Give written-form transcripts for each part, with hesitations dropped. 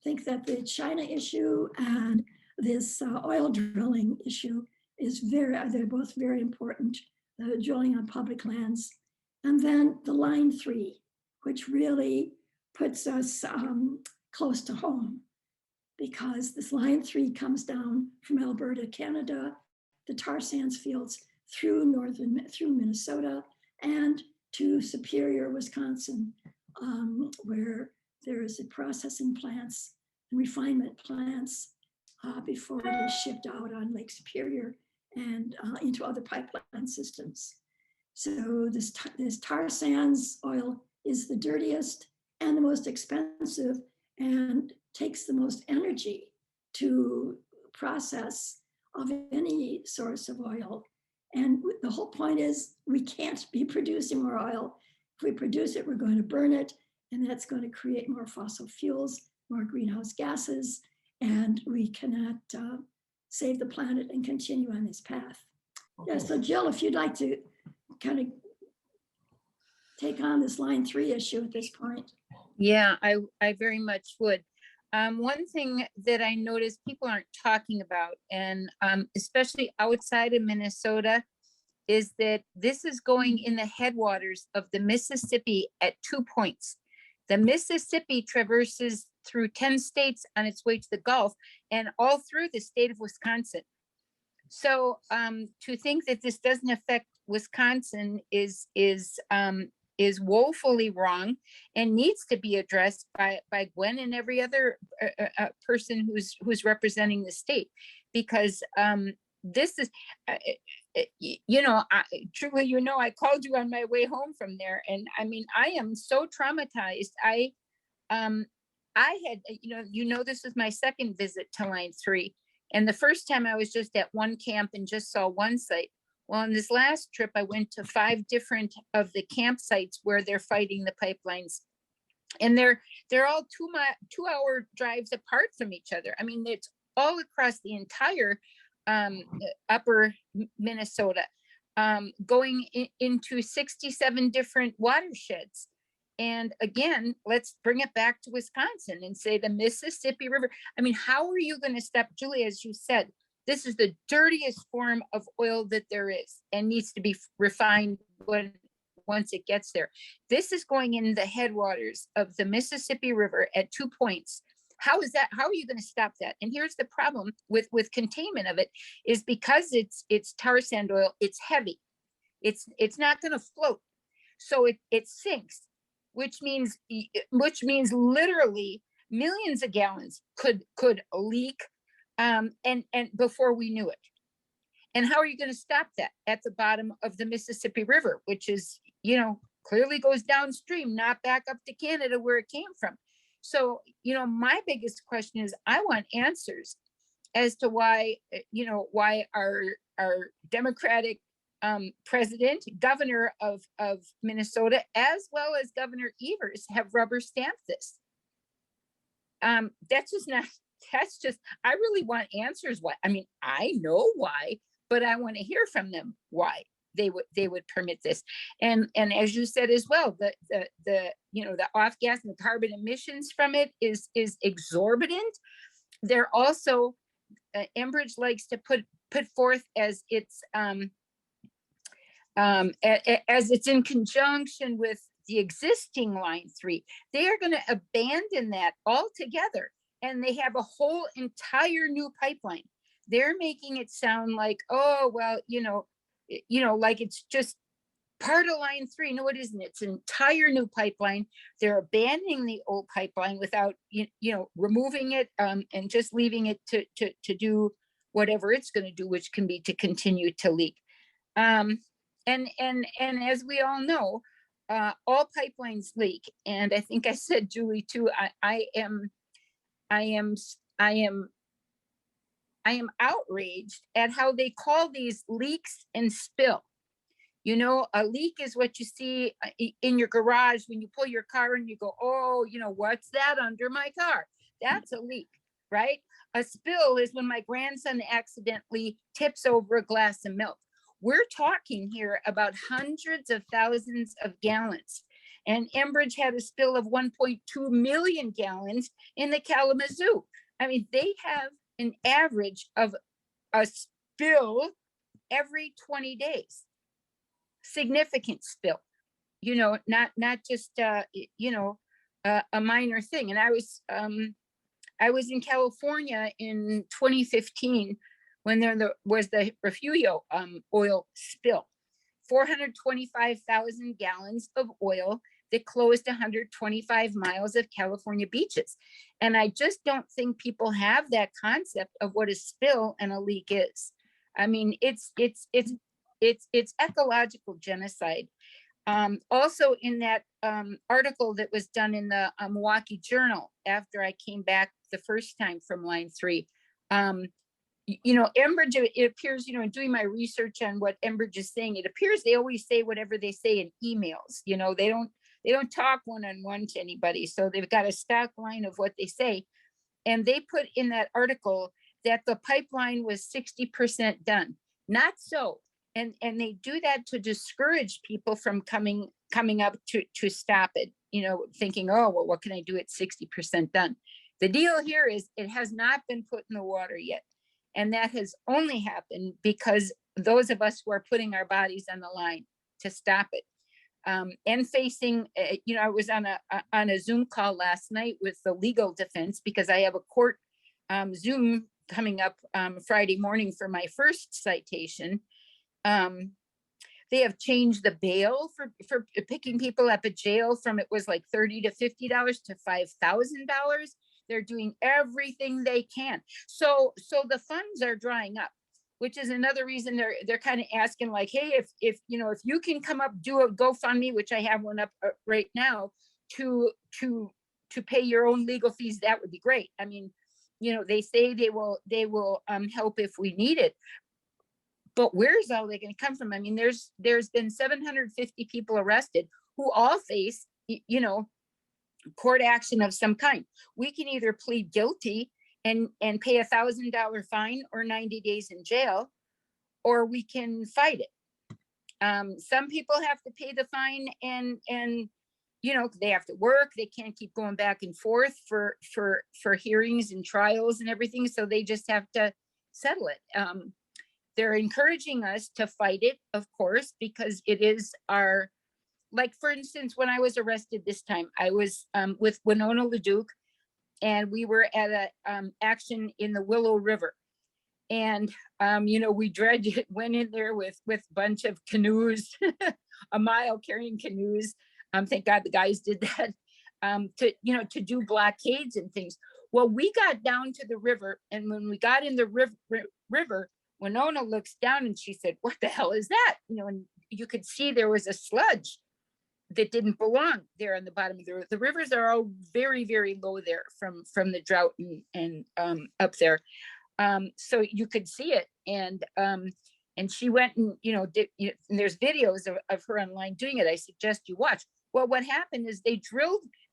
think that the China issue and this oil drilling issue they're both very important, the drilling on public lands. And then the Line 3, which really puts us close to home, because this Line 3 comes down from Alberta, Canada, the tar sands fields through Minnesota, and to Superior, Wisconsin, where there is a processing plants and refinement plants before it is shipped out on Lake Superior and into other pipeline systems. So this tar sands oil is the dirtiest and the most expensive and takes the most energy to process of any source of oil. And the whole point is we can't be producing more oil. If we produce it, we're going to burn it, and that's going to create more fossil fuels, more greenhouse gases, and we cannot save the planet and continue on this path. Okay. Yeah, so Jill, if you'd like to kind of take on this Line 3 issue at this point. Yeah, I very much would. One thing that I noticed people aren't talking about, and especially outside of Minnesota, is that this is going in the headwaters of the Mississippi at 2 points. The Mississippi traverses through 10 states on its way to the Gulf and all through the state of Wisconsin. So to think that this doesn't affect Wisconsin is woefully wrong and needs to be addressed by Gwen and every other person who's representing the state, because this is, truly, I called you on my way home from there, and I mean, I am so traumatized. I had, this was my second visit to Line 3, and the first time I was just at one camp and just saw one site. Well, on this last trip, I went to 5 different of the campsites where they're fighting the pipelines, and they're all 2-hour drives apart from each other. I mean, it's all across the entire upper Minnesota, going into 67 different watersheds. And again, let's bring it back to Wisconsin and say the Mississippi River. I mean, how are you going to stop, Julie, as you said, this is the dirtiest form of oil that there is and needs to be refined once it gets there. This is going in the headwaters of the Mississippi River at 2 points. How is that? How are you going to stop that? And here's the problem with containment of it, is because it's tar sand oil, it's heavy. It's not going to float. So it sinks, which means literally millions of gallons could leak, and before we knew it. And how are you going to stop that at the bottom of the Mississippi River, which is, clearly goes downstream, not back up to Canada where it came from. So, my biggest question is, I want answers as to why our Democratic president, governor of Minnesota, as well as Governor Evers, have rubber stamped this. I really want answers. Why? I mean, I know why, but I want to hear from them why they would permit this. And as you said as well, the off gas and the carbon emissions from it is exorbitant. They're also, Enbridge likes to put forth as it's in conjunction with the existing Line 3. They are going to abandon that altogether, and they have a whole entire new pipeline. They're making it sound like, oh, well, like it's just part of Line 3. No, it isn't. It's an entire new pipeline. They're abandoning the old pipeline without, removing it, and just leaving it to do whatever it's going to do, which can be to continue to leak. And as we all know, all pipelines leak. And I think I said, Julie, too, I am outraged at how they call these leaks and spill. A leak is what you see in your garage when you pull your car and you go, oh, what's that under my car? That's a leak, right? A spill is when my grandson accidentally tips over a glass of milk. We're talking here about hundreds of thousands of gallons. And Enbridge had a spill of 1.2 million gallons in the Kalamazoo. I mean, they have an average of a spill every 20 days, significant spill, not just, a minor thing. And I was in California in 2015 when there was the Refugio oil spill, 425,000 gallons of oil that closed 125 miles of California beaches. And I just don't think people have that concept of what a spill and a leak is. I mean, it's ecological genocide. Also in that article that was done in the Milwaukee Journal after I came back the first time from Line 3, Enbridge, it appears, in doing my research on what Enbridge is saying, it appears they always say whatever they say in emails. They don't talk one-on-one to anybody. So they've got a stock line of what they say. And they put in that article that the pipeline was 60% done. Not so. And they do that to discourage people from coming up to stop it, thinking, oh, well, what can I do at 60% done? The deal here is it has not been put in the water yet. And that has only happened because those of us who are putting our bodies on the line to stop it. And facing, I was on a Zoom call last night with the legal defense because I have a court Zoom coming up Friday morning for my first citation. They have changed the bail for picking people up at jail from, it was like $30 to $50 to $5,000. They're doing everything they can. So the funds are drying up, which is another reason they're kind of asking, like, hey, if you can come up, do a GoFundMe, which I have one up right now, to pay your own legal fees, that would be great. I mean, they say they will help if we need it. But where's all they going to come from? I mean, there's been 750 people arrested who all face, court action of some kind. We can either plead guilty and pay $1,000 fine or 90 days in jail, or we can fight it. Some people have to pay the fine and they have to work. They can't keep going back and forth for hearings and trials and everything. So they just have to settle it. They're encouraging us to fight it, of course, because it is our, like, for instance, when I was arrested this time, I was with Winona LaDuke, and we were at a action in the Willow River. And, we went in there with a bunch of canoes, a mile carrying canoes. Thank God the guys did that, to do blockades and things. Well, we got down to the river, and when we got in the river, Winona looks down and she said, what the hell is that? And you could see there was a sludge that didn't belong there on the bottom of the river. The rivers are all very, very low there from the drought and up there. So you could see it. And she went and, and there's videos of her online doing it. I suggest you watch. Well, what happened is they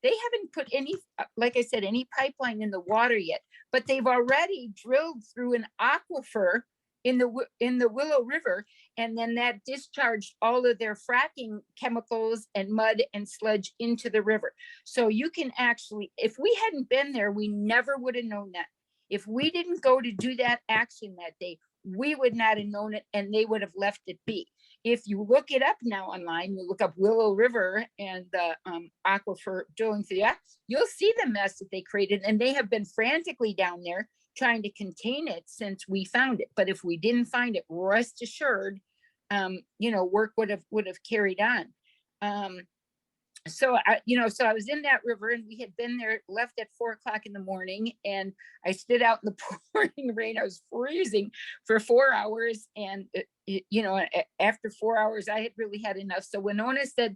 haven't put any, like I said, any pipeline in the water yet, but they've already drilled through an aquifer in the Willow River, and then that discharged all of their fracking chemicals and mud and sludge into the river. So you can actually, if we hadn't been there, we never would have known that. If we didn't go to do that action that day, we would not have known it, and they would have left it be. If you look it up now online, you look up Willow River and the aquifer drilling through that, you'll see the mess that they created, and they have been frantically down there trying to contain it since we found it. But if we didn't find it, rest assured, work would have carried on. So I was in that river, and we had been there, left at 4:00 in the morning, and I stood out in the pouring rain. I was freezing for 4 hours, and after 4 hours, I had really had enough. So Winona said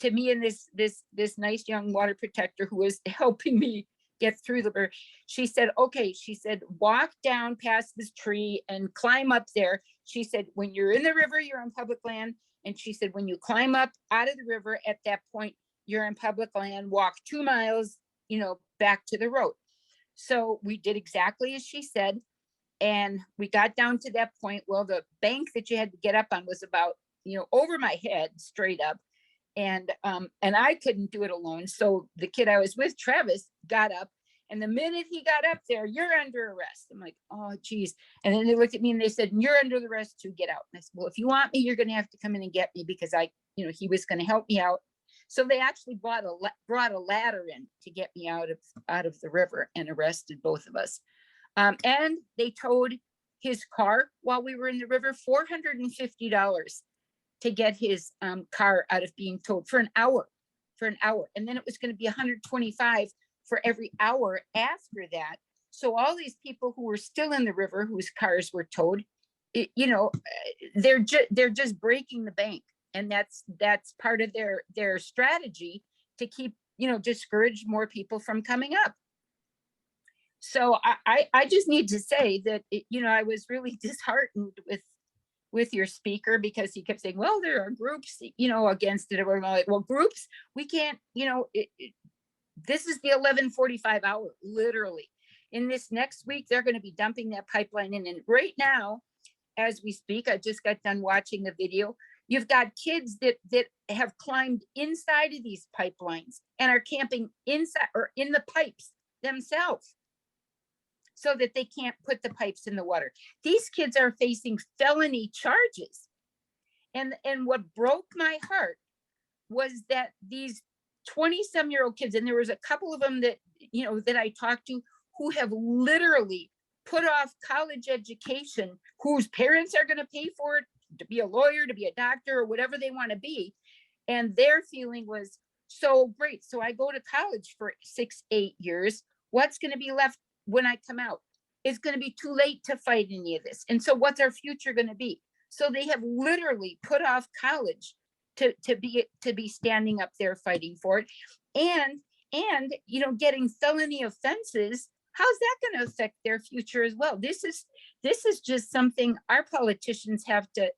to me and this nice young water protector who was helping me get through the river, she said, okay, she said, walk down past this tree and climb up there. She said, when you're in the river, you're on public land. And she said, when you climb up out of the river, at that point, you're in public land, walk 2 miles, back to the road. So we did exactly as she said. And we got down to that point. Well, the bank that you had to get up on was about, over my head, straight up. And I couldn't do it alone. So the kid I was with, Travis, got up. And the minute he got up there, "You're under arrest." I'm like, "Oh, geez." And then they looked at me and they said, "You're under arrest to get out." And I said, "Well, if you want me, you're going to have to come in and get me," because he was going to help me out. So they actually brought a ladder in to get me out of the river and arrested both of us. And they towed his car while we were in the river, $450 to get his car out of being towed for an hour. And then it was going to be $125 for every hour after that. So all these people who were still in the river, whose cars were towed, they're just breaking the bank. And that's part of their strategy to keep, discourage more people from coming up. So I just need to say that, I was really disheartened with your speaker, because he kept saying, "Well, there are groups, against it." We're like, well, groups, we can't, this is the 11:45 hour, literally. In this next week, they're going to be dumping that pipeline in. And right now, as we speak, I just got done watching the video. You've got kids that have climbed inside of these pipelines and are camping inside or in the pipes themselves, so that they can't put the pipes in the water. These kids are facing felony charges. And what broke my heart was that these 20-some-year-old kids, and there was a couple of them that, that I talked to, who have literally put off college education, whose parents are going to pay for it, to be a lawyer, to be a doctor, or whatever they want to be. And their feeling was, so great. So I go to college for 6-8 years. What's going to be left when I come out? It's going to be too late to fight any of this. And so what's our future going to be? So they have literally put off college to be standing up there fighting for it. And getting felony offenses, how's that going to affect their future as well? This is just something our politicians have to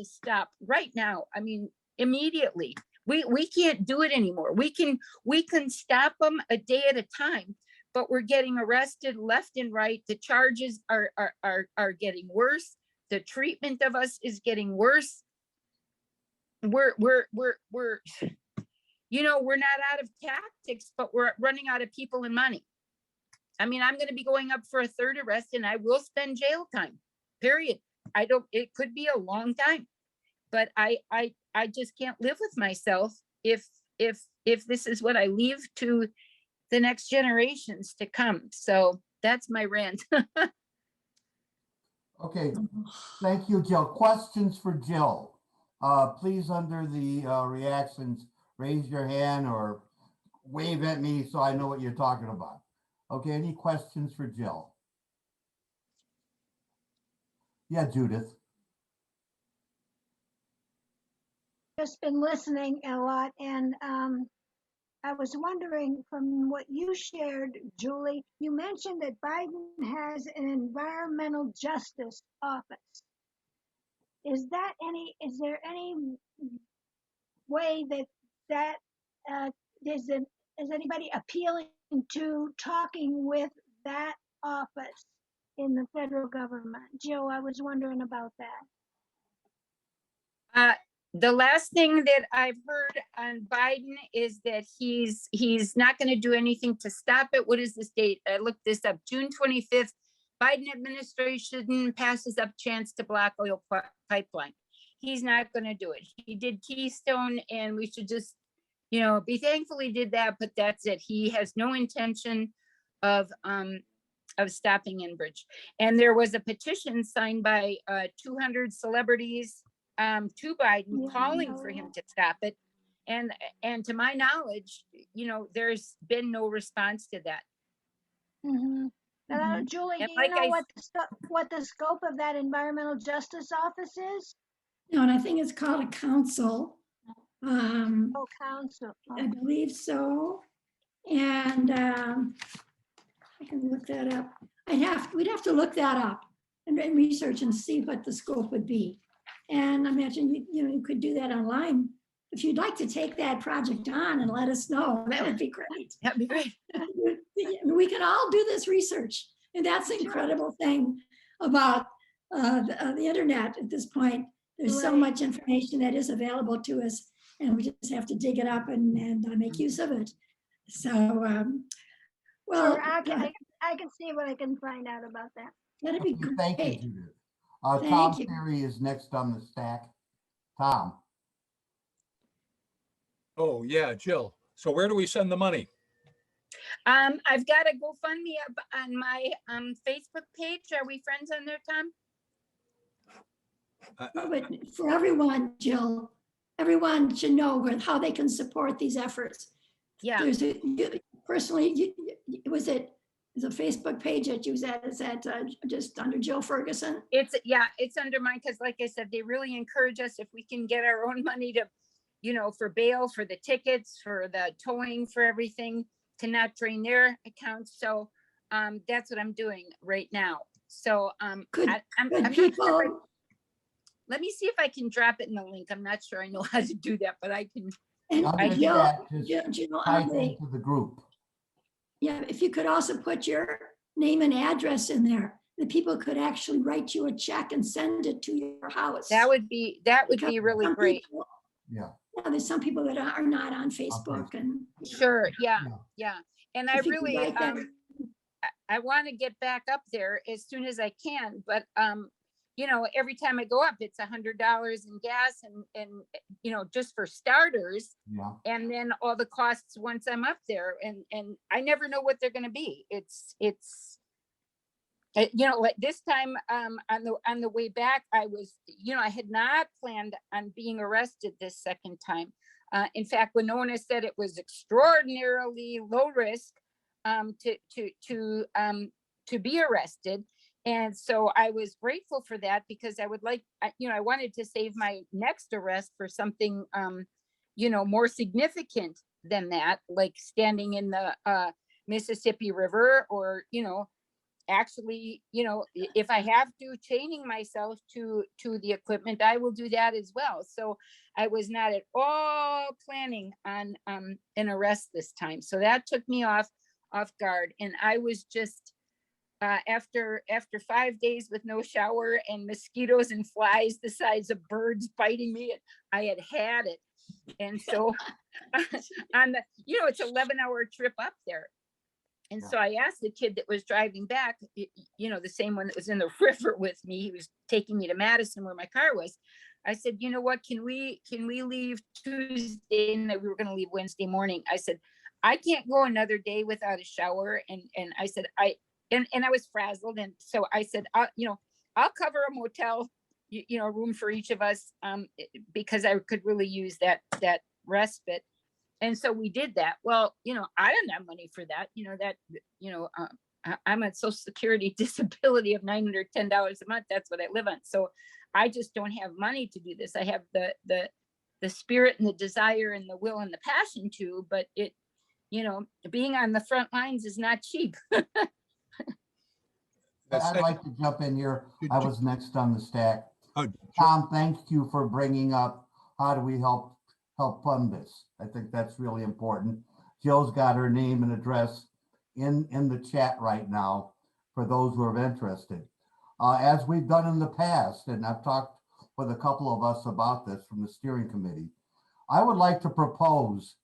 stop right now. I mean, immediately. We can't do it anymore. We can stop them a day at a time, but we're getting arrested left and right. The charges are getting worse. The treatment of us is getting worse. We're not out of tactics, but we're running out of people and money. I mean, I'm going to be going up for a third arrest, and I will spend jail time, period. It could be a long time, but I just can't live with myself if this is what I leave to the next generations to come. So that's my rant. Okay, thank you, Jill. Questions for Jill? Please, under the reactions, raise your hand or wave at me so I know what you're talking about. Okay, any questions for Jill? Yeah, Judith. Just been listening a lot, and I was wondering, from what you shared, Julie, you mentioned that Biden has an environmental justice office. Is there any way that is anybody appealing to talking with that office in the federal government? Joe, I was wondering about that. The last thing that I've heard on Biden is that he's not going to do anything to stop it. What is this date? I looked this up. June 25th. Biden administration passes up chance to block oil pipeline. He's not going to do it. He did Keystone, and we should just, be thankful he did that. But that's it. He has no intention of stopping Enbridge. And there was a petition signed by 200 celebrities to Biden, calling for him to stop it. And to my knowledge, there's been no response to that. Mm-hmm. Julie, And do you know what the scope of that environmental justice office is? No, and I think it's called a council. Council. I believe so. And I can look that up. We'd have to look that up and research and see what the scope would be. And I imagine you could do that online. If you'd like to take that project on and let us know, that would be great. That'd be great. We can all do this research. And that's the incredible thing about the internet at this point. There's so much information that is available to us. and we just have to dig it up and make use of it. So, well, Sure, I can see what I can find out about that. that'd be Okay, thank you, great. Judith. Thank Tom you. Theory is next on the stack. Tom, Oh, yeah, Jill. So where do we send the money? I've got a GoFundMe up on my Facebook page. Are we friends on there, Tom? No, but for everyone, Jill, everyone should know how they can support these efforts. Yeah, There's personally, was it the Facebook page that you said is that just under Jill Ferguson? it's under mine because, like I said, they really encourage us if we can get our own money to, for bail, for the tickets, for the towing, for everything, to not drain their accounts. So that's what I'm doing right now. So Could I'm could not sure if people, let me see if I can drop it in the link. I'm not sure I know how to do that, but I can. and on the Jill, chat, Jill, just Jill, type into the group. yeah, if you could also put your name and address in there, the people could actually write you a check and send it to your house. That would be Because really some great. Yeah. Yeah, there's some people that are not on Facebook and. Sure. Yeah. Yeah. Yeah. And I If you could really, write that- I want to get back up there as soon as I can, but every time I go up, it's $100 in gas and just for starters, Yeah. and then all the costs once I'm up there, and I never know what they're going to be. Like this time on the way back, I was, I had not planned on being arrested this second time. In fact, Winona said it was extraordinarily low risk to be arrested. And so I was grateful for that because I would like, I wanted to save my next arrest for something, more significant than that, like standing in the Mississippi River or, actually, if I have to, chaining myself to the equipment, I will do that as well. So I was not at all planning on an arrest this time. So that took me off guard. And I was just, after 5 days with no shower and mosquitoes and flies the size of birds biting me, I had it. And so on the, it's 11-hour trip up there. And so I asked the kid that was driving back, the same one that was in the river with me, he was taking me to Madison where my car was. I said, you know what, can we leave Tuesday? And we were going to leave Wednesday morning. I said, I can't go another day without a shower. And I said, I was frazzled. And so I said, I'll cover a motel, room for each of us, because I could really use that respite. And so we did that. Well, I didn't have money for that, I'm on Social Security disability of $910 a month. That's what I live on. So I just don't have money to do this. I have the spirit and the desire and the will and the passion to, but it, being on the front lines is not cheap. I'd like to jump in here. I was next on the stack. Oh, Tom, thank you for bringing up how do we help fund this. I think that's really important. Jill's got her name and address in the chat right now for those who are interested. As we've done in the past, and I've talked with a couple of us about this from the steering committee, I would like to propose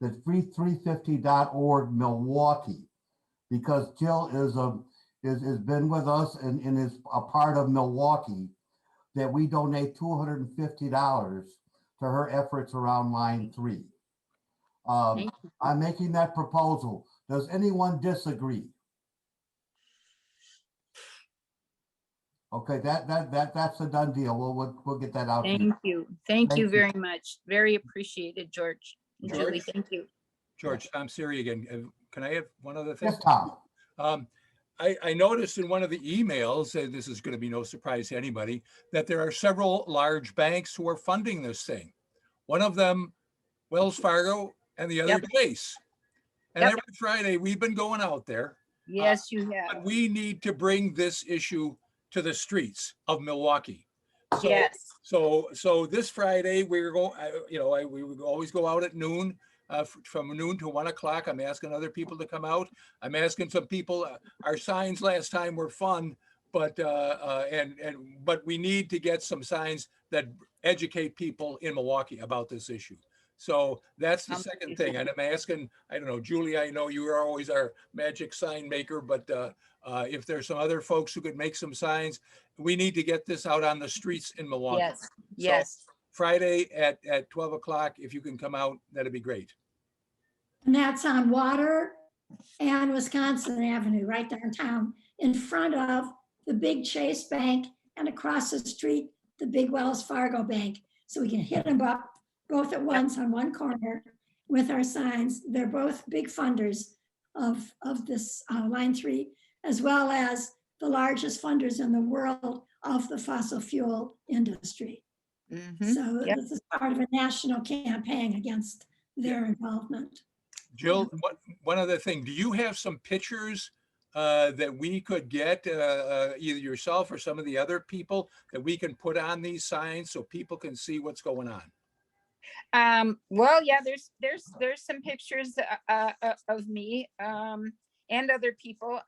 that free350.org Milwaukee, because Jill is been with us and is a part of Milwaukee, that we donate $250 to her efforts around line 3. I'm making that proposal. Does anyone disagree? Okay, that's a done deal. We'll get that out to you. Thank you. Thank you very much. Very appreciated, George. And Julie, George? thank you. George, Tom Siri again. Can I have one other thing? Yes, Tom. I noticed in one of the emails, and this is going to be no surprise to anybody, that there are several large banks who are funding this thing. One of them, Wells Fargo, and the other Yep. Chase. And Yep. every Friday we've been going out there. Yes, you But have. we need to bring this issue to the streets of Milwaukee. So, Yes. so this Friday we're going, we would always go out at noon, from noon to 1 o'clock. I'm asking other people to come out. I'm asking some people, our signs last time were fun, but, but we need to get some signs that educate people in Milwaukee about this issue. So that's the Um, second thing. And I'm asking, I don't know, Julie, I know you are always our magic sign maker, but if there's some other folks who could make some signs, we need to get this out on the streets in Milwaukee. Yes, So yes. Friday at 12 o'clock, if you can come out, that'd be great. And that's on Water and Wisconsin Avenue, right downtown, in front of the big Chase Bank and across the street, the big Wells Fargo Bank. So we can hit them up both at once on one corner with our signs. They're both big funders of this Line 3, as well as the largest funders in the world of the fossil fuel industry. Mhm. So Yep. this is part of a national campaign against their involvement. Jill, one other thing, do you have some pictures that we could get, either yourself or some of the other people that we can put on these signs so people can see what's going on? Well, yeah, there's some pictures of me and other people.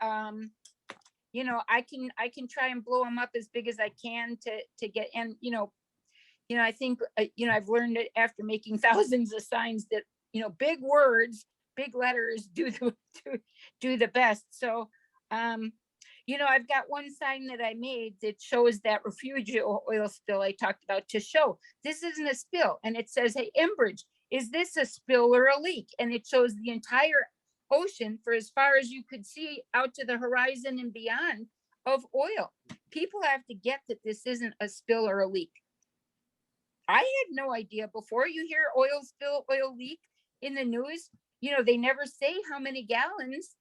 You know, I can try and blow them up as big as I can to get, and I think I've learned it after making thousands of signs that big words, big letters do the best. So I've got one sign that I made that shows that refugio oil spill I talked about, to show this isn't a spill. And it says, hey, Enbridge, is this a spill or a leak? And it shows the entire ocean for as far as you could see out to the horizon and beyond of oil. People have to get that this isn't a spill or a leak. I had no idea before. You hear oil spill, oil leak in the news, they never say how many gallons.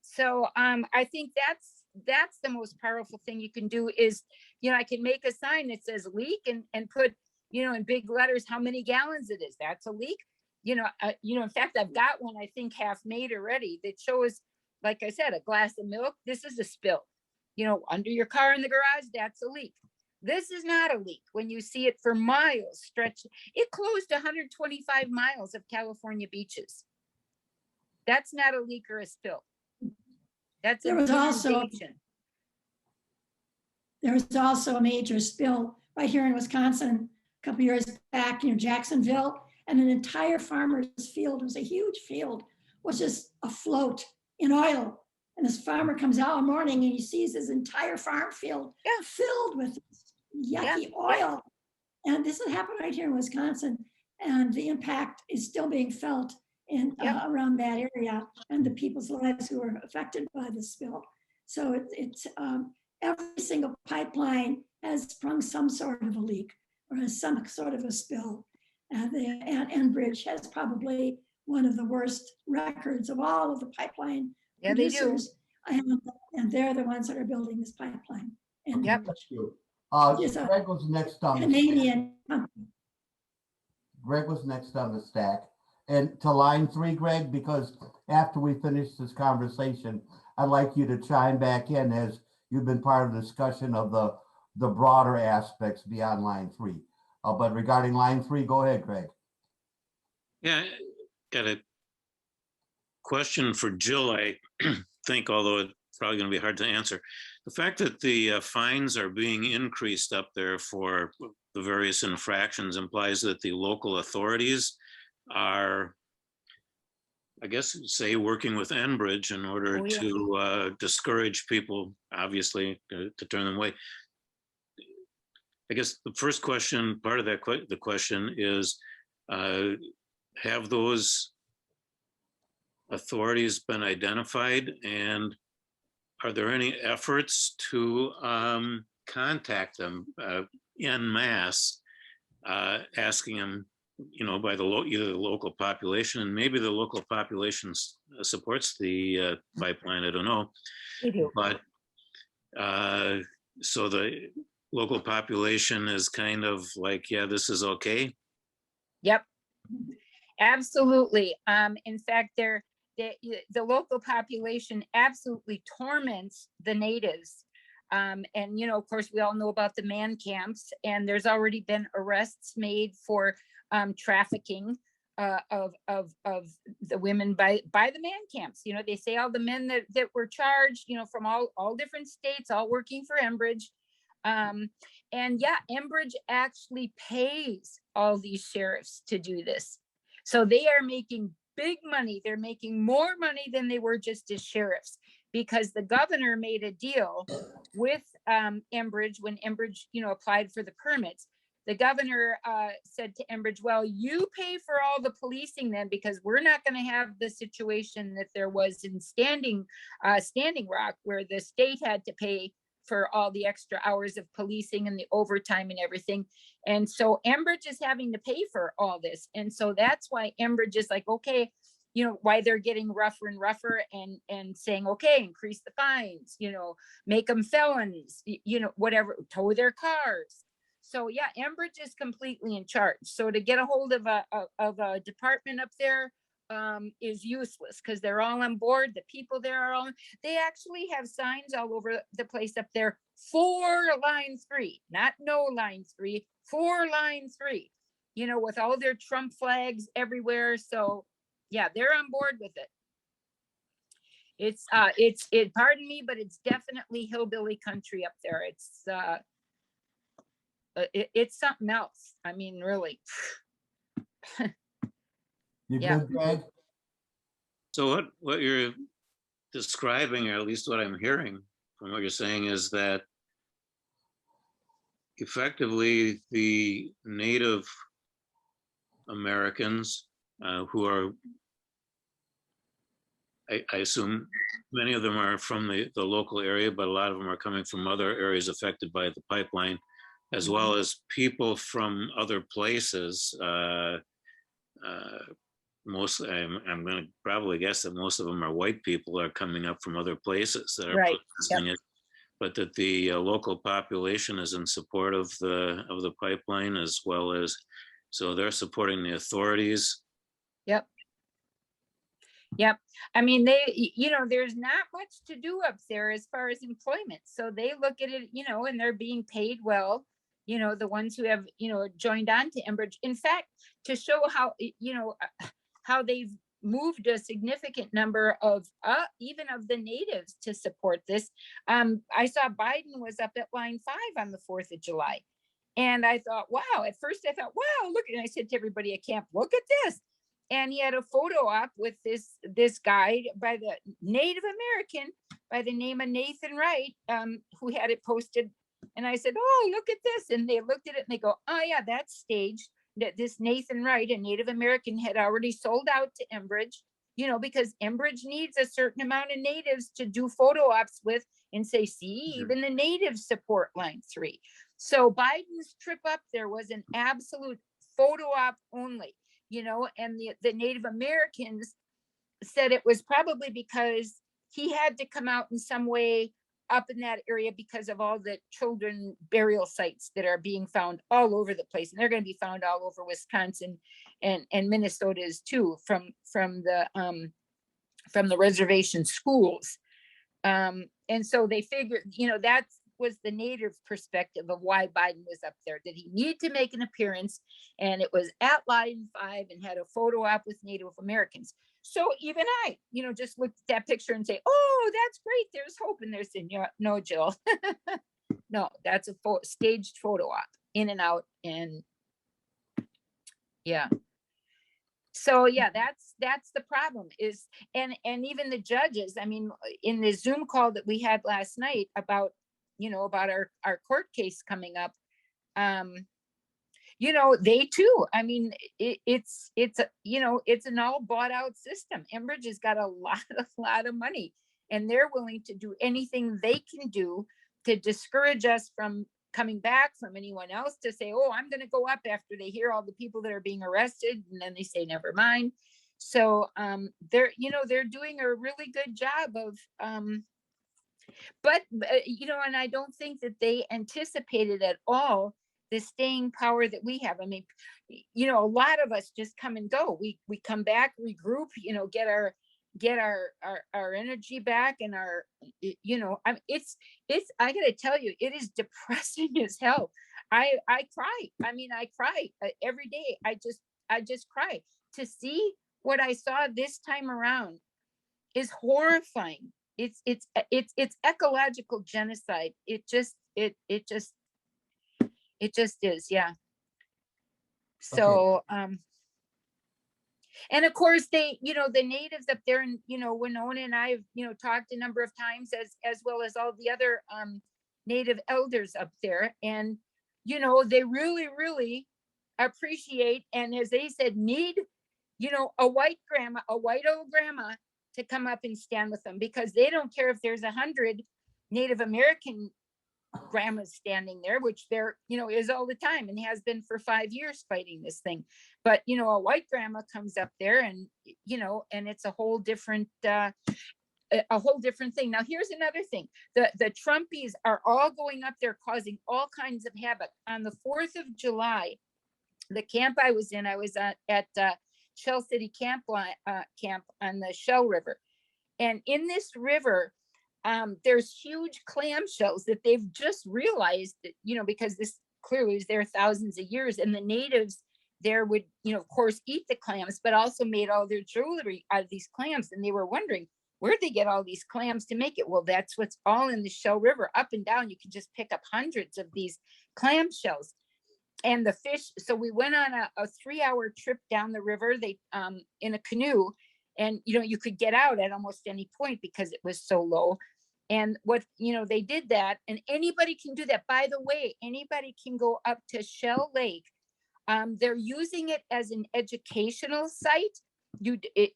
So I think that's the most powerful thing you can do is, I can make a sign that says leak and put, in big letters, how many gallons it is. That's a leak. In fact, I've got one, I think half made already, that shows, like I said, a glass of milk. This is a spill, under your car in the garage, that's a leak. This is not a leak. When you see it for miles stretched, it closed 125 miles of California beaches. That's not a leak or a spill. That's There was inundation. also a major spill right here in Wisconsin a couple years back near Jacksonville, and an entire farmer's field, it was a huge field, was just afloat in oil. And this farmer comes out in the morning and he sees his entire farm field filled with yucky oil. And this has happened right here in Wisconsin, and the impact is still being felt in around that area and the people's lives who are affected by the spill. So it's every single pipeline has sprung some sort of a leak or has some sort of a spill. And Enbridge has probably one of the worst records of all of the pipeline producers. And they're the ones that are building this pipeline. And Yep. Greg was next on Canadian company. Greg was next on the stack. And to line 3, Greg, because after we finish this conversation, I'd like you to chime back in as you've been part of the discussion of the broader aspects beyond line 3. But regarding line 3, go ahead, Greg. Yeah, got a question for Jill, I think, although it's probably going to be hard to answer. The fact that the fines are being increased up there for the various infractions implies that the local authorities are, I guess, say, working with Enbridge in order to discourage people, obviously, to turn them away. I guess the first question, part of that the question is, have those authorities been identified, and are there any efforts to contact them en masse, asking them, by the either the local population, and maybe the local population supports the pipeline, I don't know, but so the local population is kind of like, yeah, this is okay. Yep, absolutely. In fact, the local population absolutely torments the natives. And, of course, we all know about the man camps, and there's already been arrests made for trafficking of the women by the man camps. They say all the men that were charged, from all different states, all working for Enbridge, And yeah, Enbridge actually pays all these sheriffs to do this. So they are making big money. They're making more money than they were just as sheriffs, because the governor made a deal with Enbridge when Enbridge, applied for the permits. The governor said to Enbridge, well, you pay for all the policing then, because we're not going to have the situation that there was in Standing Rock, where the state had to pay for all the extra hours of policing and the overtime and everything. And so Enbridge is having to pay for all this. And so that's why Enbridge is like, okay, why they're getting rougher and rougher and saying, okay, increase the fines, make them felons, whatever, tow their cars. So yeah, Enbridge is completely in charge. So to get a hold of a department up there is useless, because they're all on board. The people there are all, they actually have signs all over the place up there for line 3, not no line 3, for line 3, with all their Trump flags everywhere. So yeah, they're on board with it. It's pardon me, but it's definitely hillbilly country up there. It's something else. I mean, really. You Yeah. good, Greg? So what you're describing, or at least what I'm hearing from what you're saying, is that effectively the Native Americans who are, I assume many of them are from the local area, but a lot of them are coming from other areas affected by the pipeline, as well as people from other places. Mostly, I'm going to probably guess that most of them are white people are coming up from other places that are Right. protesting it, but that the local population is in support of the pipeline, as well as, so they're supporting the authorities. Yep. I mean, there's not much to do up there as far as employment. So they look at it, and they're being paid well, the ones who have, joined on to Enbridge. In fact, to show how they've moved a significant number of, even of the natives to support this. I saw Biden was up at line 5 on the 4th of July. And I thought, wow, at first I thought, wow, look, and I said to everybody at camp, look at this. And he had a photo op with this guy by the Native American by the name of Nathan Wright, who had it posted. And I said, oh, look at this. And they looked at it and they go, oh yeah, that's staged. That this Nathan Wright, a Native American, had already sold out to Enbridge, because Enbridge needs a certain amount of natives to do photo ops with and say, see, even the natives support line 3. So Biden's trip up there was an absolute photo op only. And the Native Americans said it was probably because he had to come out in some way up in that area because of all the children burial sites that are being found all over the place. And they're going to be found all over Wisconsin and Minnesota's too, from the reservation schools. And so they figured, that was the native perspective of why Biden was up there, that he needed to make an appearance, and it was at line 5 and had a photo op with Native Americans. So even I, just looked at that picture and say, oh, that's great. There's hope. And there's, no, Jill, no, that's a staged photo op, in and out. And yeah. So yeah, that's the problem is, and even the judges, I mean, in the Zoom call that we had last night about, about our court case coming up, they too, I mean, it's an all bought out system. Enbridge has got a lot of money, and they're willing to do anything they can do to discourage us from coming back, from anyone else to say, oh, I'm going to go up, after they hear all the people that are being arrested, and then they say, never mind. So they're doing a really good job of, but and I don't think that they anticipated at all the staying power that we have. I mean, a lot of us just come and go. We come back, regroup, get our energy back, and our, it's I gotta tell you, it is depressing as hell. I cry. I mean, I cry every day. I just cry. To see what I saw this time around is horrifying. It's ecological genocide. It just, it just is, yeah. So, and of course they, the natives up there, and, Winona and I have, talked a number of times, as well as all the other, native elders up there. And, they really, really appreciate, and as they said, need, a white old grandma to come up and stand with them, because they don't care if there's 100 Native American grandmas standing there, which there, is all the time and has been for 5 years fighting this thing. But, a white grandma comes up there and, and it's a whole different thing. Now, here's another thing. The Trumpies are all going up there causing all kinds of havoc. On the 4th of July, the camp I was in, I was at Shell City camp on the Shell River. And in this river, there's huge clam shells that they've just realized that, because this clearly is there thousands of years, and the natives there would, of course, eat the clams, but also made all their jewelry out of these clams. And they were wondering, where'd they get all these clams to make it? Well, that's what's all in the Shell River. Up and down, you can just pick up hundreds of these clam shells. And the fish, so we went on a 3-hour trip down the river, in a canoe, and, you could get out at almost any point because it was so low. And they did that, and anybody can do that. By the way, anybody can go up to Shell Lake. They're using it as an educational site.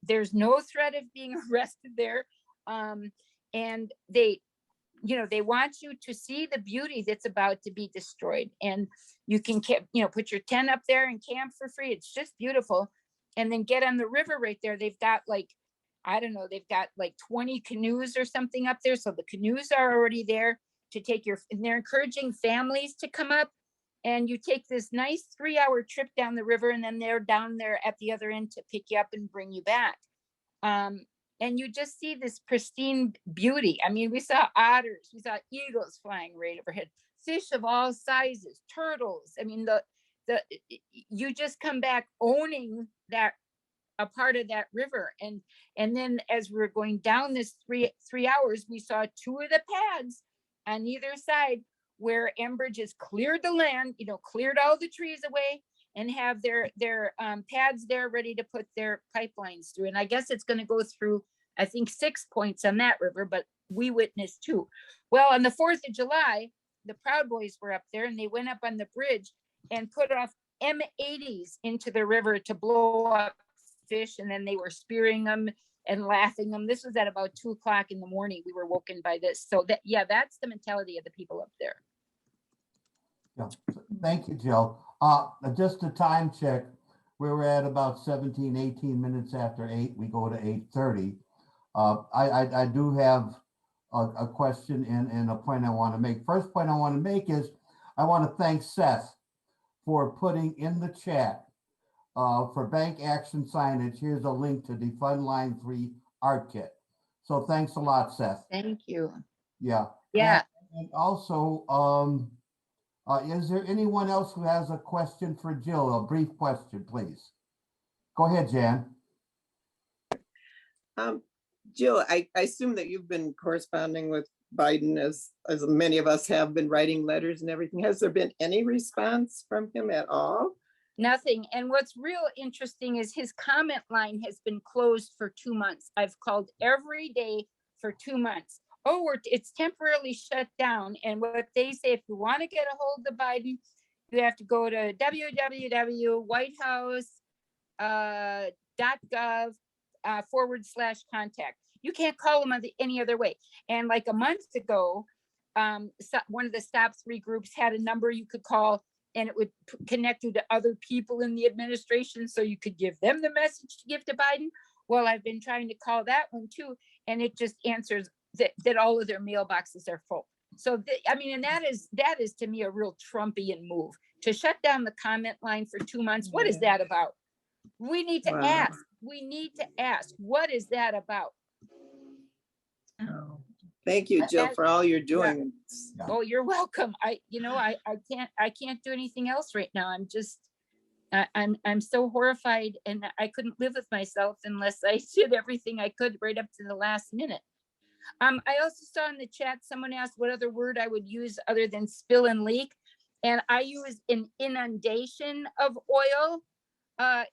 There's no threat of being arrested there. And they want you to see the beauty that's about to be destroyed. And you can, put your tent up there and camp for free. It's just beautiful. And then get on the river right there. They've got they've got like 20 canoes or something up there. So the canoes are already there to take and they're encouraging families to come up, and you take this nice 3-hour trip down the river, and then they're down there at the other end to pick you up and bring you back. And you just see this pristine beauty. I mean, we saw otters, we saw eagles flying right overhead, fish of all sizes, turtles. I mean, you just come back owning that, a part of that river. And then as we were going down this three hours, we saw 2 of the pads on either side where Enbridge has cleared the land, cleared all the trees away, and have their pads there ready to put their pipelines through. And I guess it's going to go through, I think, 6 points on that river, but we witnessed 2. Well, on the 4th of July, the Proud Boys were up there, and they went up on the bridge and put off M80s into the river to blow up fish, and then they were spearing them and laughing them. This was at about 2:00 in the morning. We were woken by this. So that's the mentality of the people up there. Yeah. Thank you, Jill. Just a time check. We were at about 17, 18 minutes after 8. We go to 8:30. I do have a question and a point I want to make. First point I want to make is I want to thank Seth for putting in the chat for bank action signage. Here's a link to the Fund Line 3 art kit. So thanks a lot, Seth. Thank you. Yeah. Yeah. And also, is there anyone else who has a question for Jill? A brief question, please. Go ahead, Jan. Jill, I assume that you've been corresponding with Biden as many of us have been, writing letters and everything. Has there been any response from him at all? Nothing. And what's real interesting is his comment line has been closed for 2 months. I've called every day for 2 months. Oh, it's temporarily shut down. And what they say, if you want to get a hold of Biden, you have to go to www.whitehouse.gov/contact. You can't call them any other way. And like a month ago, one of the Stop 3 groups had a number you could call, and it would connect you to other people in the administration, so you could give them the message to give to Biden. Well, I've been trying to call that one too, and it just answers that all of their mailboxes are full. So, and that is to me a real Trumpian move, to shut down the comment line for 2 months. What is that about? We need to ask. We need to ask. What is that about? Thank you, Jill, for all you're doing. Yeah. Oh, you're welcome. I can't do anything else right now. I'm just, I'm so horrified, and I couldn't live with myself unless I did everything I could right up to the last minute. I also saw in the chat, someone asked what other word I would use other than spill and leak. And I use an inundation of oil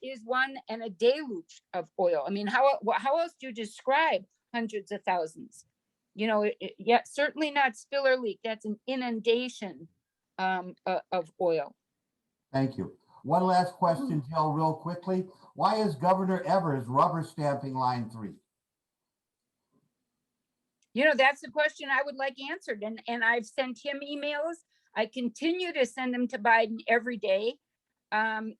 is one, and a deluge of oil. I mean, how else do you describe hundreds of thousands? You know, yeah, certainly not spill or leak. That's an inundation of oil. Thank you. One last question, Jill, real quickly. Why is Governor Evers rubber stamping line 3? You know, that's the question I would like answered. And I've sent him emails. I continue to send them to Biden every day. And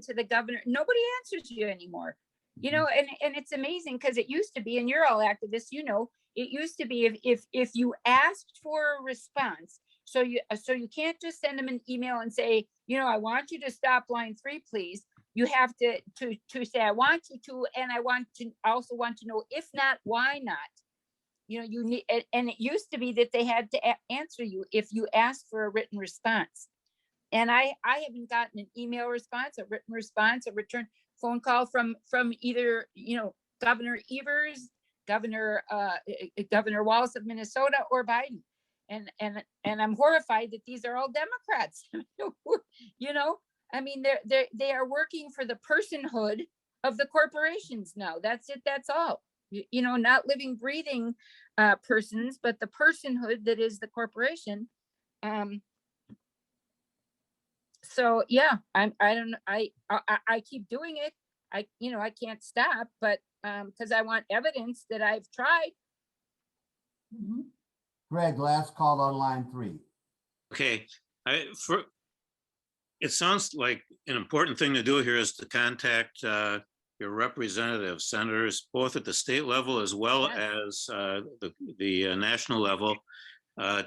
to the governor. Nobody answers you anymore. You know, and it's amazing because it used to be, and you're all activists, you know, it used to be if you asked for a response, so you can't just send them an email and say, you know, I want you to stop line 3, please. You have to say, I want you to, and I also want to know, if not, why not? You know, you need, and it used to be that they had to answer you if you asked for a written response. And I haven't gotten an email response, a written response, a return phone call from either, you know, Governor Evers, Governor Walz of Minnesota, or Biden. And I'm horrified that these are all Democrats. You know, I mean, they are working for the personhood of the corporations now. That's it. That's all. You know, not living, breathing persons, but the personhood that is the corporation. So yeah, I keep doing it. I can't stop, but because I want evidence that I've tried. Greg, last call on line 3. Okay, it sounds like an important thing to do here is to contact your representatives, senators, both at the state level as well as the national level.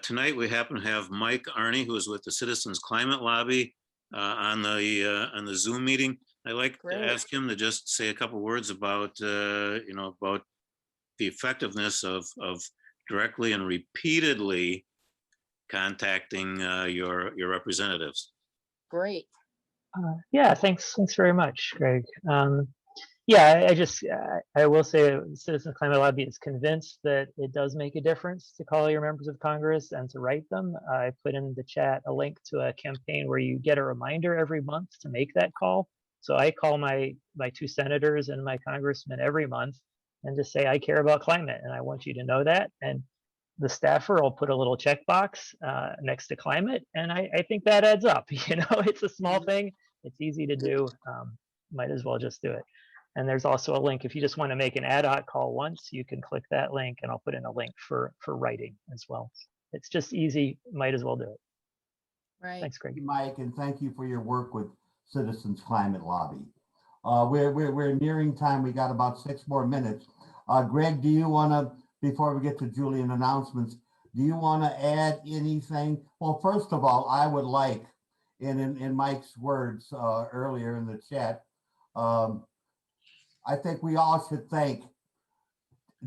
Tonight we happen to have Mike Arney, who is with the Citizens Climate Lobby, on the Zoom meeting. I'd like to ask him to just say a couple words about about the effectiveness of directly and repeatedly contacting your representatives. Great. Yeah, thanks very much, Greg. Yeah, I will say the Citizen Climate Lobby is convinced that it does make a difference to call your members of Congress and to write them. I put in the chat a link to a campaign where you get a reminder every month to make that call. So I call my 2 senators and my congressman every month and just say, I care about climate and I want you to know that. And the staffer will put a little checkbox next to climate. And I think that adds up. You know, it's a small thing. It's easy to do. Might as well just do it. And there's also a link, if you just want to make an ad hoc call once, you can click that link and I'll put in a link for writing as well. It's just easy, might as well do it. Right. Thanks, Greg. Thank you, Mike, and thank you for your work with Citizens Climate Lobby. We're nearing time. We got about 6 more minutes. Greg, do you want to, before we get to Julian announcements, do you want to add anything? Well, first of all, I would like, in Mike's words earlier in the chat, I think we all should thank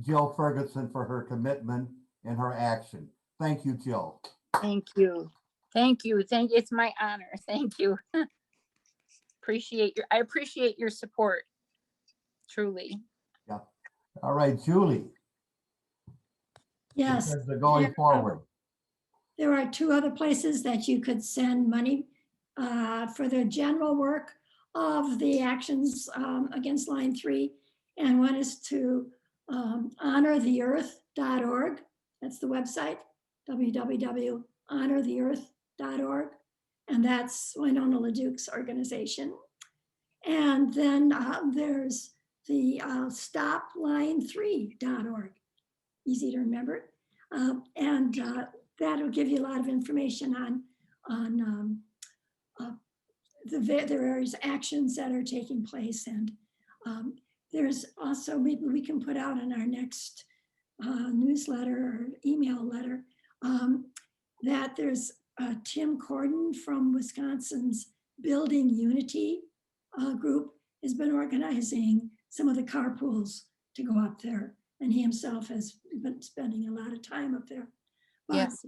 Jill Ferguson for her commitment and her action. Thank you, Jill. Thank you. Thank you. It's my honor. Thank you. I appreciate your support. Truly. Yeah. All right, Julie. Yes. Going forward. There are 2 other places that you could send money for the general work of the actions against line 3. And one is to honortheearth.org. That's the website, www.honortheearth.org. And that's Winona LaDuke's organization. And then there's the stopline3.org. Easy to remember. And that'll give you a lot of information on the various actions that are taking place. And there's also, maybe we can put out in our next newsletter or email letter that there's Tim Corden from Wisconsin's Building Unity group has been organizing some of the carpools to go up there. And he himself has been spending a lot of time up there. But, Yes.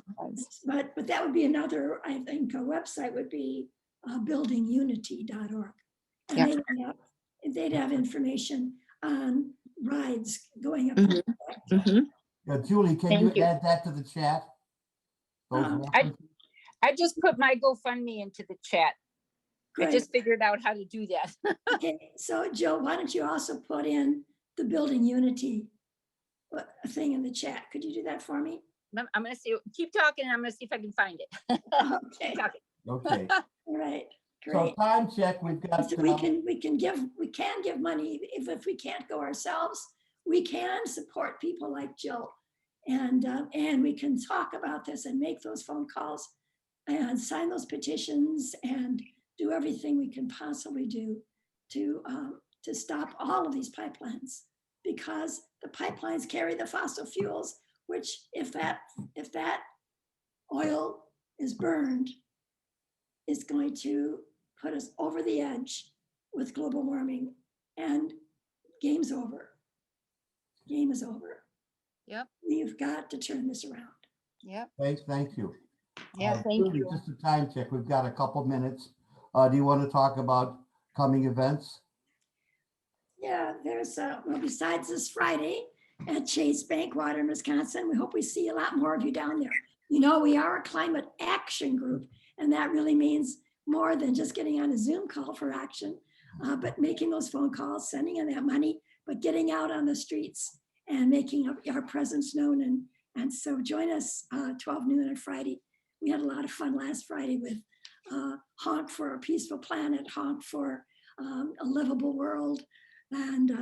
But that would be another, I think, a website would be buildingunity.org. And they'd have information on rides going up. Julie, can you Thank you. add that to the chat? Those Um, references? I just put my GoFundMe into the chat. I Great. just figured out how to do that. Okay, so Jill, why don't you also put in the building unity thing in the chat? Could you do that for me? I'm gonna see, keep talking, and I'm gonna see if I can find it. Okay, Keep talking. Okay, all right, so great. time check, we've got, So we can give money if we can't go ourselves. We can support people like Jill, and we can talk about this and make those phone calls and sign those petitions and do everything we can possibly do to stop all of these pipelines, because the pipelines carry the fossil fuels, which if that oil is burned, is going to put us over the edge with global warming, and game's over. Game is over. Yep, We've got to turn this around. yep, thank you. yeah, thank Julie, you. just a time check, we've got a couple minutes. Do you want to talk about coming events? Yeah, there's, well, besides this Friday at Chase Bankwater in Wisconsin, we hope we see a lot more of you down there. You know, we are a climate action group, and that really means more than just getting on a Zoom call for action, but making those phone calls, sending in that money, but getting out on the streets and making our presence known. And so join us 12 noon on Friday. We had a lot of fun last Friday with Honk for a Peaceful Planet, Honk for a Livable World, and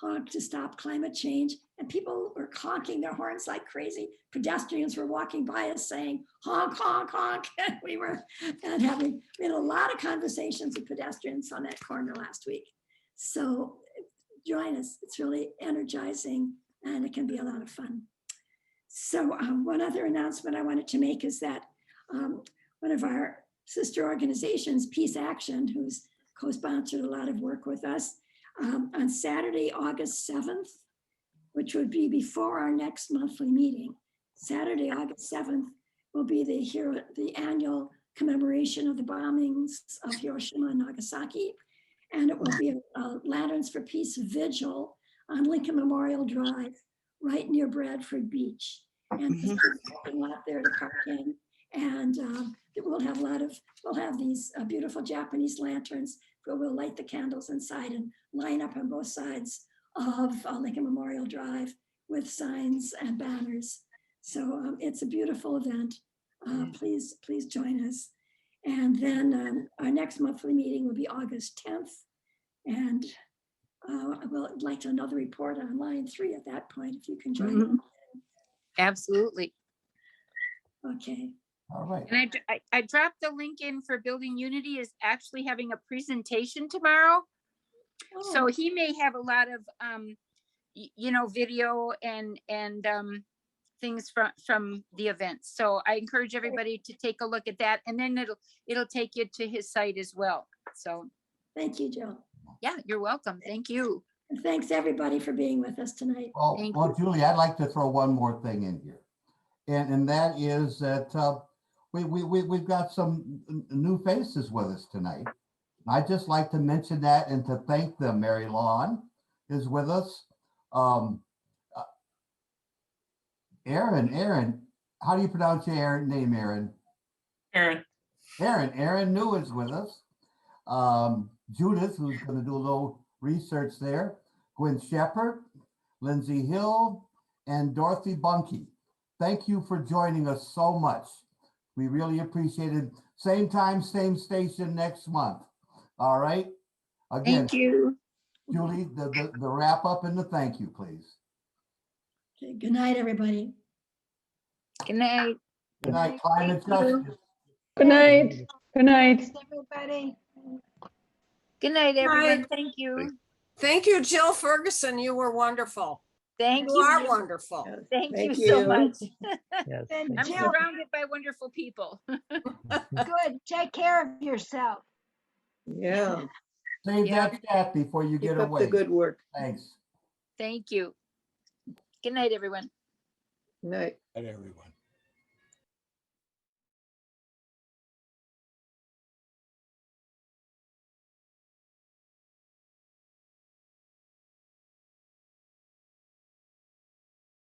honk to stop climate change. And people were honking their horns like crazy. Pedestrians were walking by us saying, honk, honk, honk. And we had a lot of conversations with pedestrians on that corner last week. So join us. It's really energizing and it can be a lot of fun. So one other announcement I wanted to make is that one of our sister organizations, Peace Action, who's co-sponsored a lot of work with us, on Saturday, August 7th, which would be before our next monthly meeting. Saturday, August 7th will be the annual commemoration of the bombings of Hiroshima and Nagasaki. And it will be a Lanterns for Peace vigil on Lincoln Memorial Drive, right near Bradford Beach. And there's a parking lot there to park in. And we'll have these beautiful Japanese lanterns where we'll light the candles inside and line up on both sides of Lincoln Memorial Drive with signs and banners. So it's a beautiful event. Please join us. And then our next monthly meeting will be August 10th. And we'll like another report on line 3 at that point, if you can join us. Absolutely. Okay. All right. And I dropped the link in for Building Unity is actually having a presentation tomorrow. So he may have a lot of, video and things from the event. So I encourage everybody to take a look at that, and then it'll take you to his site as well. So Thank you, Jill. yeah, you're welcome. Thank you. And thanks everybody for being with us tonight. Well, Julie, I'd like to throw one more thing in here. And that is that we've got some new faces with us tonight. I'd just like to mention that and to thank them. Mary Lawn is with us. Aaron, how do you pronounce your name, Aaron? Aaron New is with us. Judith, who's going to do a little research there. Gwen Shepherd, Lindsay Hill, and Dorothy Bunky. Thank you for joining us so much. We really appreciate it. Same time, same station next month. All right. Again, Thank you. Julie, the wrap up and the thank you, please. Okay, good night, everybody. Good night. Good night, Climate Thank you. Justice. Good night. Good night. Thanks, everybody. Good night, everyone. Night. Thank you. Thank you, Jill Ferguson. You were wonderful. Thank You you. are wonderful. Thank you Thank so you. much. Yes. And I'm thank you. Jill, surrounded by wonderful people. good. Take care of yourself. Save Yeah, that chat before you keep get up away. the good work. Thanks. Thank you. Good night, everyone. Night. And everyone.